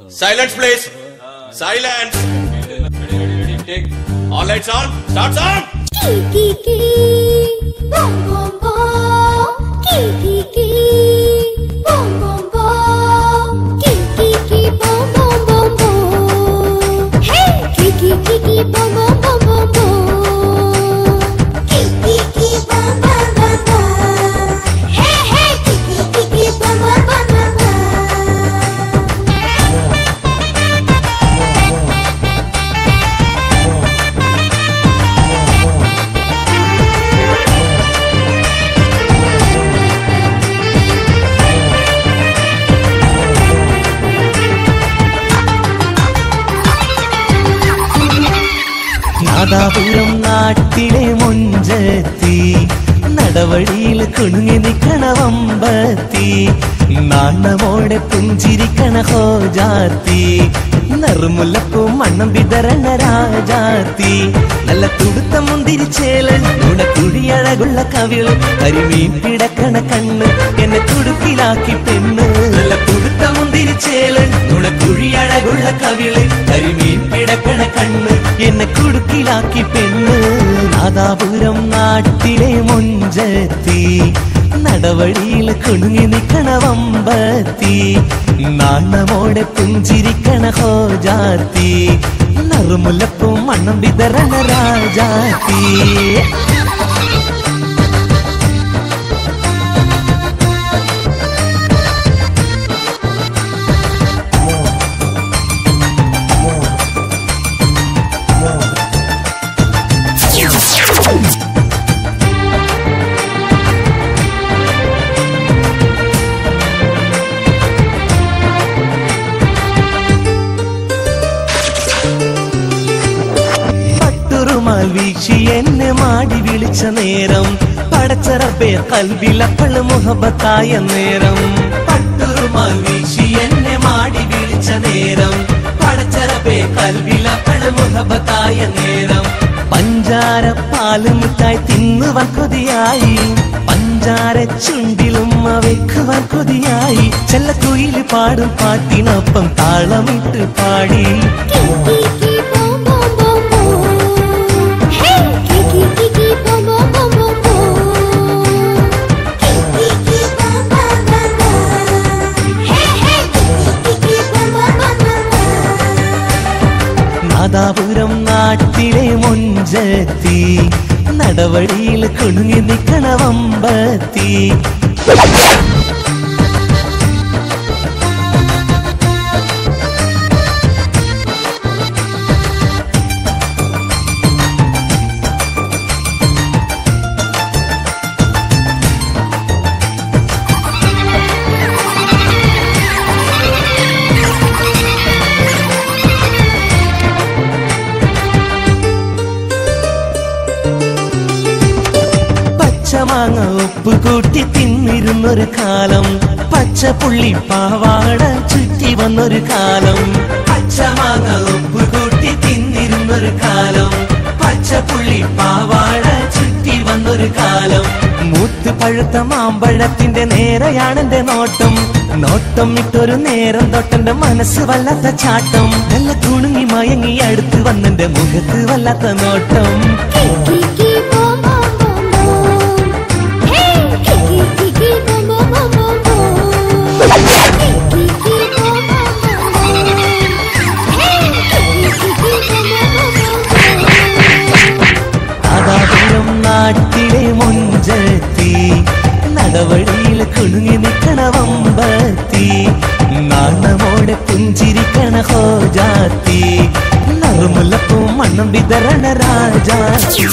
Silence, please. Silence. Take. All lights on. Start sound. Kiki, bom bom bom. Kiki, bom bom bom. Kiki, bom bom bom bom. Hey, Kiki, bom bom bom bom bom. Kiki, bom bom bom bom. Hey, Kiki, bom bom bom bom. Nadapuram നാട്ടിലെ മുഞ്ചത്തി നടവഴിയിൽ കുണുങ്ങി നിക്കണ വമ്പത്തി നാണമോടെ പുഞ്ചിരിക്കണ ഹോജാത്തി നറുമുല്ലപ്പൂ മണ്ണം വിതരണ രാജാത്തി നല്ല തുടുത്ത മുന്തിരിച്ചേല് നുണക്കുഴിയഴകുള്ള കവിള് കരിമീൻ പിടക്കണ കണ്ണ് എന്നെ തുടുക്കിലാക്കി പെണ്ണ് നല്ല തുടുത്ത മുന്തിരിച്ചേല് നുണക്കുഴിയഴകുള്ള കവിള് കരിമീൻ പിടക്കണ കണ്ണ് എന്നെ കുടുക്കിലാക്കി പെണ്ണ് നാദാപുരം നാട്ടിലെ മുഞ്ചത്തി നടവഴിയിൽ കുണുങ്ങി നിക്കണ വമ്പത്തി നാണമോടെ പുഞ്ചിരിക്കണ ഹോജാത്തി നറുമുല്ലപ്പൂ മണ്ണം വിതരണ രാജാത്തി വീക്ഷി എന്നെ മാടി വിളിച്ച നേരം പടച്ചറബേ കൽബിലപ്പോൾ മുഹബത്തായ നേരം പട്ടുറുമാൽ വീക്ഷി എന്നെ മാടി വിളിച്ച നേരം പടച്ചറബേ കൽബിലപ്പോൾ മുഹബത്തായ നേരം പഞ്ചാര പാല് മിഠായി തിന്നുവാൻ കൊതിയായി പഞ്ചാര ചുണ്ടിലും വെക്കുവാൻ കൊതിയായി ചെല്ലക്കുയില് പാടും പാട്ടിനൊപ്പം താളമിട്ട് പാടി നാദാപുരം നാട്ടിലെ മുഞ്ചത്തി നടവഴിയിൽ കുണുങ്ങി നിക്കണ വമ്പത്തി പച്ചമാങ്ങ ഉപ്പ് കൂട്ടി തിന്നിരുന്നൊരു കാലം പച്ചപ്പുള്ളി പാവാട ചുറ്റി വന്നൊരു കാലം പച്ചമാങ്ങ ഉപ്പ് കൂട്ടി തിന്നിരുന്നൊരു കാലം പച്ചപ്പുള്ളി പാവാട ചുറ്റി വന്നൊരു കാലം മൂത്ത് പഴുത്ത മാമ്പഴത്തിന്റെ നേരെയാണെന്റെ നോട്ടം നോട്ടം ഇട്ടൊരു നേരം തൊട്ടെന്റെ മനസ്സ് വല്ലാത്ത ചാട്ടം നല്ല കുണുങ്ങി മയങ്ങി അടുത്ത് വന്നെന്റെ മുഖത്ത് വല്ലാത്ത നോട്ടം നാദാപുരം നാട്ടിലെ മുഞ്ചത്തി നടവഴിയിൽ കുണുങ്ങി നിക്കണ വമ്പത്തി നാണമോടെ പുഞ്ചിരിക്കണ ഹോജാത്തി നറുമുല്ലപ്പൂ മണ്ണം വിതരണ രാജാത്തി